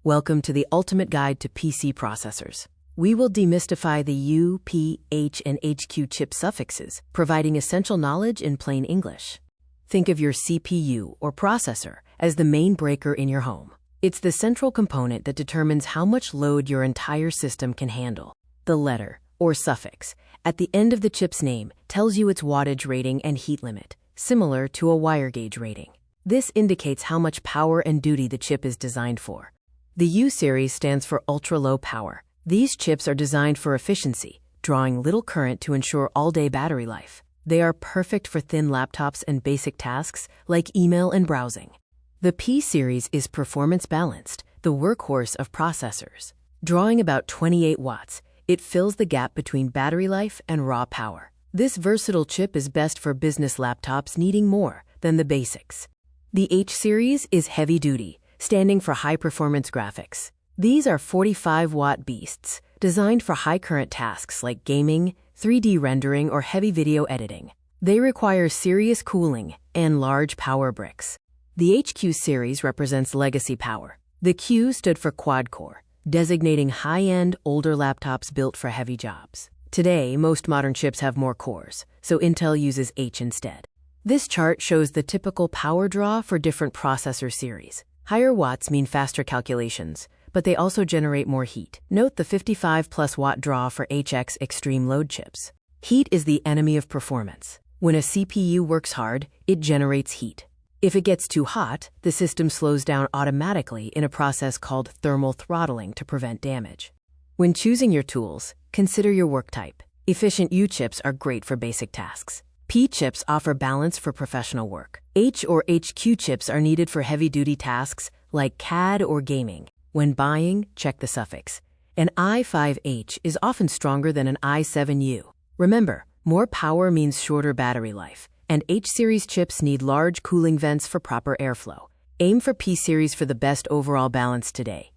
Welcome to the ultimate guide to PC processors. We will demystify the U, P, H, and HQ chip suffixes, providing essential knowledge in plain English. Think of your CPU, or processor, as the main breaker in your home. It's the central component that determines how much load your entire system can handle. The letter, or suffix, at the end of the chip's name tells you its wattage rating and heat limit, similar to a wire gauge rating. This indicates how much power and duty the chip is designed for. The U series stands for ultra-low power. These chips are designed for efficiency, drawing little current to ensure all-day battery life. They are perfect for thin laptops and basic tasks like email and browsing. The P series is performance-balanced, the workhorse of processors. Drawing about 28 watts, it fills the gap between battery life and raw power. This versatile chip is best for business laptops needing more than the basics. The H series is heavy-duty, standing for high-performance graphics. These are 45-watt beasts, designed for high-current tasks like gaming, 3D rendering, or heavy video editing. They require serious cooling and large power bricks. The HQ series represents legacy power. The Q stood for quad-core, designating high-end, older laptops built for heavy jobs. Today, most modern chips have more cores, so Intel uses H instead. This chart shows the typical power draw for different processor series. Higher watts mean faster calculations, but they also generate more heat. Note the 55+ watt draw for HX extreme load chips. Heat is the enemy of performance. When a CPU works hard, it generates heat. If it gets too hot, the system slows down automatically in a process called thermal throttling to prevent damage. When choosing your tools, consider your work type. Efficient U chips are great for basic tasks. P chips offer balance for professional work. H or HQ chips are needed for heavy-duty tasks like CAD or gaming. When buying, check the suffix. An i5H is often stronger than an i7U. Remember, more power means shorter battery life, and H-series chips need large cooling vents for proper airflow. Aim for P-series for the best overall balance today.